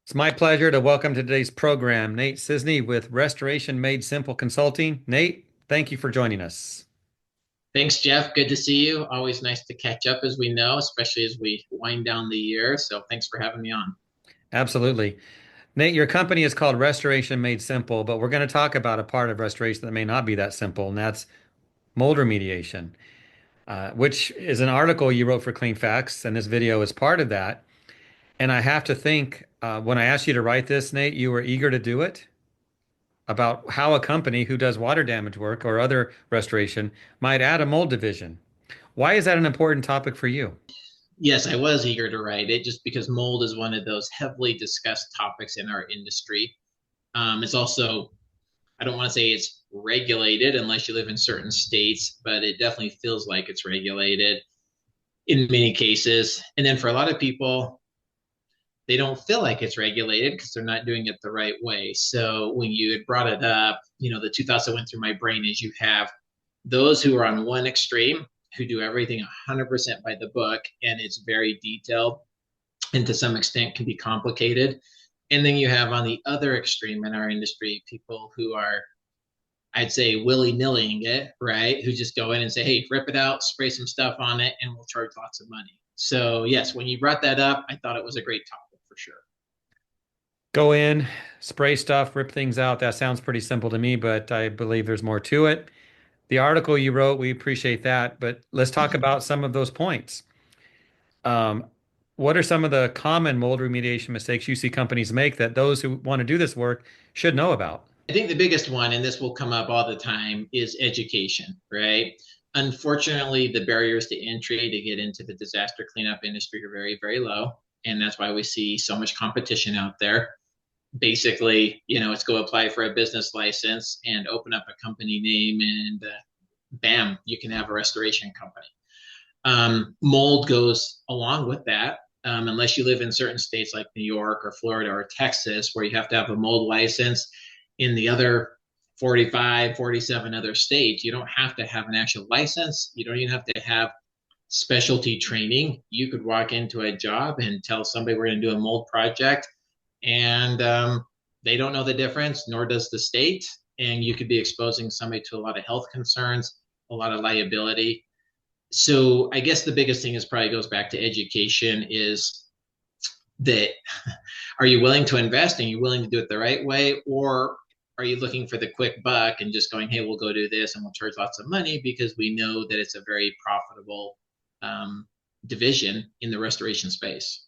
It's my pleasure to welcome to today's program Nate Cisney with Restoration Made Simple Consulting. Nate, thank you for joining us. Thanks, Jeff. Good to see you. Always nice to catch up, as we know, especially as we wind down the year. So thanks for having me on. Absolutely. Nate, your company is called Restoration Made Simple, but we're going to talk about a part of restoration that may not be that simple, and that's mold remediation, which is an article you wrote for Clean Facts, and this video is part of that. And I have to think, when I asked you to write this, Nate, you were eager to do it about how a company who does water damage work or other restoration might add a mold division. Why is that an important topic for you? Yes, I was eager to write it just because mold is one of those heavily discussed topics in our industry. It's also, I don't want to say it's regulated unless you live in certain states, but it definitely feels like it's regulated in many cases. And then for a lot of people, they don't feel like it's regulated because they're not doing it the right way. So when you had brought it up, the two thoughts that went through my brain is you have those who are on one extreme who do everything 100% by the book and it's very detailed and to some extent can be complicated. And then you have on the other extreme in our industry people who are, I'd say, willy-nillying it, right? Who just go in and say, hey, rip it out, spray some stuff on it, and we'll charge lots of money. So, yes, when you brought that up, I thought it was a great topic for sure. Go in, spray stuff, rip things out. That sounds pretty simple to me, but I believe there's more to it. The article you wrote, we appreciate that, but let's talk about some of those points. Um, what are some of the common mold remediation mistakes you see companies make that those who want to do this work should know about? I think the biggest one, and this will come up all the time, is education, right? Unfortunately, the barriers to entry to get into the disaster cleanup industry are very, very low. And that's why we see so much competition out there. Basically, it's go apply for a business license and open up a company name, and bam, you can have a restoration company. Mold goes along with that. Unless you live in certain states like New York or Florida or Texas, where you have to have a mold license, in the other 45, 47 other states, you don't have to have an actual license. You don't even have to have specialty training. You could walk into a job and tell somebody we're going to do a mold project, and they don't know the difference, nor does the state. And you could be exposing somebody to a lot of health concerns, a lot of liability. So I guess the biggest thing is probably goes back to education is that are you willing to invest and you're willing to do it the right way, or are you looking for the quick buck and just going, hey, we'll go do this and we'll charge lots of money because we know that it's a very profitable division in the restoration space.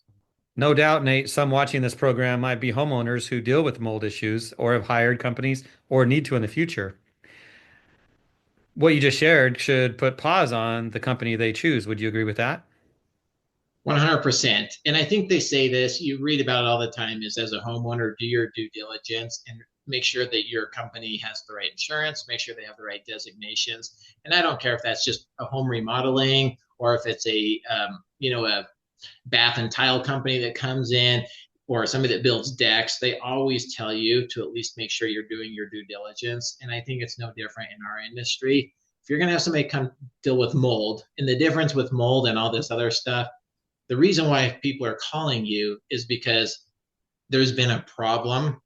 No doubt, Nate, some watching this program might be homeowners who deal with mold issues or have hired companies or need to in the future. What you just shared should put pause on the company they choose. Would you agree with that? 100%. And I think they say this, you read about it all the time, is as a homeowner, do your due diligence and make sure that your company has the right insurance, make sure they have the right designations. And I don't care if that's just a home remodeling or if it's a bath and tile company that comes in or somebody that builds decks, they always tell you to at least make sure you're doing your due diligence. And I think it's no different in our industry. If you're going to have somebody come deal with mold, and the difference with mold and all this other stuff, the reason why people are calling you is because there's been a problem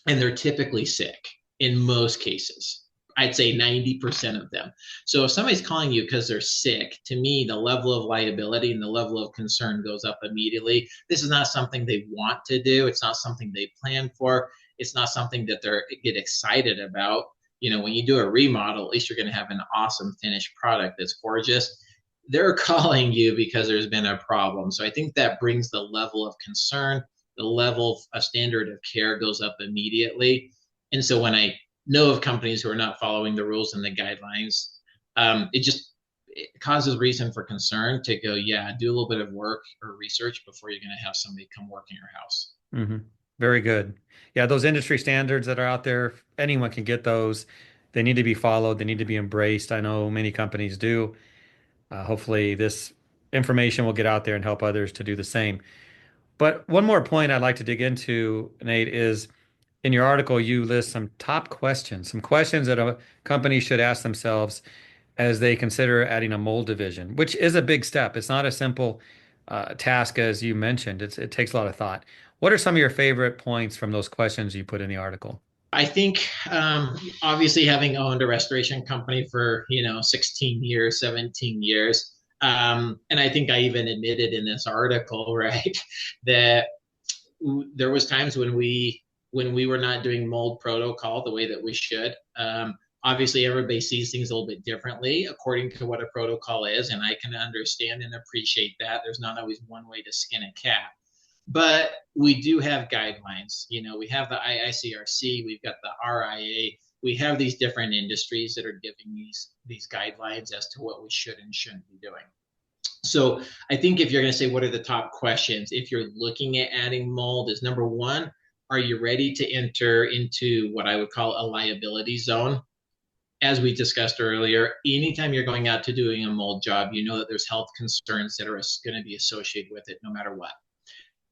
and they're typically sick in most cases. I'd say 90% of them. So if somebody's calling you because they're sick, to me, the level of liability and the level of concern goes up immediately. This is not something they want to do. It's not something they plan for. It's not something that they get excited about. When you do a remodel, at least you're going to have an awesome finished product that's gorgeous. They're calling you because there's been a problem. So I think that brings the level of concern, the level of standard of care goes up immediately. And so when I know of companies who are not following the rules and the guidelines, it causes reason for concern to go, yeah, do a little bit of work or research before you're going to have somebody come work in your house. Hmm. Very good. Yeah, those industry standards that are out there, anyone can get those. They need to be followed. They need to be embraced. I know many companies do. Hopefully, this information will get out there and help others to do the same. But one more point I'd like to dig into, Nate, is in your article, you list some top questions, some questions that a company should ask themselves as they consider adding a mold division, which is a big step. It's not a simple task as you mentioned. It takes a lot of thought. What are some of your favorite points from those questions you put in the article? I think obviously having owned a restoration company for 16 years, 17 years, and I think I even admitted in this article, right, that there was times when we were not doing mold protocol the way that we should. Obviously, everybody sees things a little bit differently according to what a protocol is, and I can understand and appreciate that. There's not always one way to skin a cat, but we do have guidelines. We have the IICRC, we've got the RIA, we have these different industries that are giving these guidelines as to what we should and shouldn't be doing. So I think if you're going to say what are the top questions, if you're looking at adding mold, is number one, are you ready to enter into what I would call a liability zone? As we discussed earlier, anytime you're going out to doing a mold job, you know that there's health concerns that are going to be associated with it no matter what.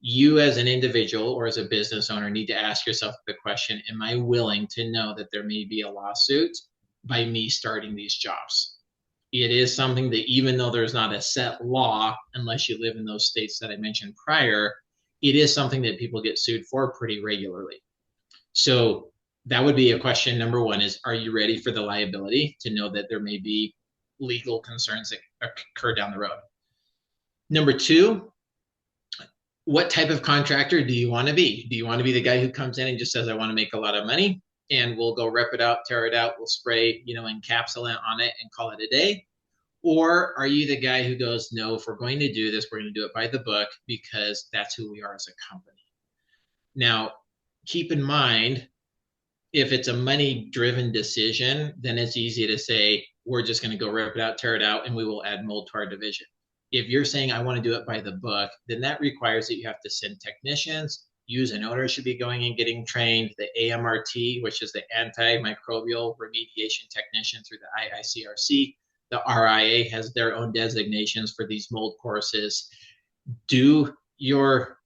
You as an individual or as a business owner need to ask yourself the question, am I willing to know that there may be a lawsuit by me starting these jobs? It is something that even though there's not a set law, unless you live in those states that I mentioned prior, it is something that people get sued for pretty regularly. So that would be a question. Number one is, are you ready for the liability to know that there may be legal concerns that occur down the road? Number two, what type of contractor do you want to be? Do you want to be the guy who comes in and just says, I want to make a lot of money and we'll go rep it out, tear it out, we'll spray, encapsulant on it and call it a day? Or are you the guy who goes, no, if we're going to do this, we're going to do it by the book because that's who we are as a company. Now, keep in mind, if it's a money-driven decision, then it's easy to say, we're just going to go rip it out, tear it out, and we will add mold to our division. If you're saying, I want to do it by the book, then that requires that you have to send technicians. Use and owner should be going and getting trained. The AMRT, which is the antimicrobial remediation technician through the IICRC. The RIA has their own designations for these mold courses. Do your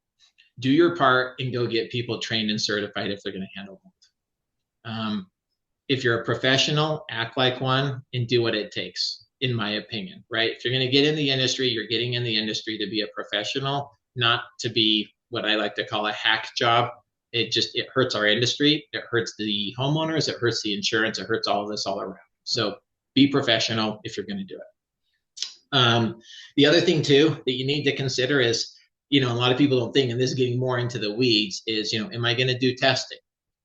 part and go get people trained and certified if they're going to handle mold. If you're a professional, act like one and do what it takes, in my opinion, right? If you're going to get in the industry, you're getting in the industry to be a professional, not to be what I like to call a hack job. It hurts our industry. It hurts the homeowners. It hurts the insurance. It hurts all of this all around. So be professional if you're going to do it. The other thing too that you need to consider is, a lot of people don't think, and this is getting more into the weeds, is, am I going to do testing?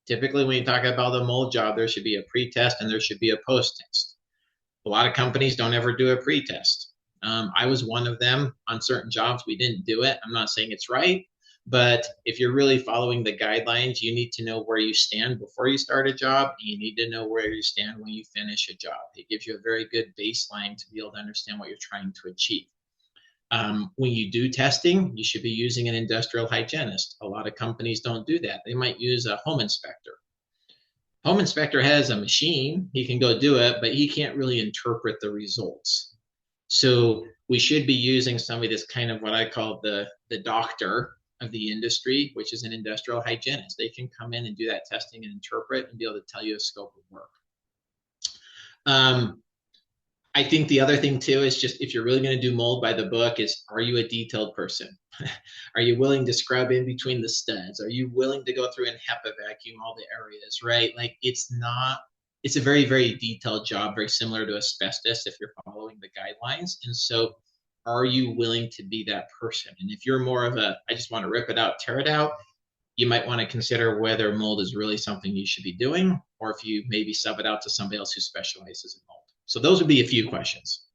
Typically, when you talk about the mold job, there should be a pre-test and there should be a post-test. A lot of companies don't ever do a pre-test. I was one of them. On certain jobs, we didn't do it. I'm not saying it's right, but if you're really following the guidelines, you need to know where you stand before you start a job, and you need to know where you stand when you finish a job. It gives you a very good baseline to be able to understand what you're trying to achieve. When you do testing, you should be using an industrial hygienist. A lot of companies don't do that. They might use a home inspector. Home inspector has a machine. He can go do it, but he can't really interpret the results. So we should be using somebody that's kind of what I call the doctor of the industry, which is an industrial hygienist. They can come in and do that testing and interpret and be able to tell you a scope of work. I think the other thing too is just, if you're really going to do mold by the book, is, are you a detailed person? Are you willing to scrub in between the studs? Are you willing to go through and HEPA vacuum all the areas, right? Like, it's a very, very detailed job, very similar to asbestos if you're following the guidelines. And so are you willing to be that person? And if you're more of a, I just want to rip it out, tear it out, you might want to consider whether mold is really something you should be doing, or if you maybe sub it out to somebody else who specializes in mold. So those would be a few questions.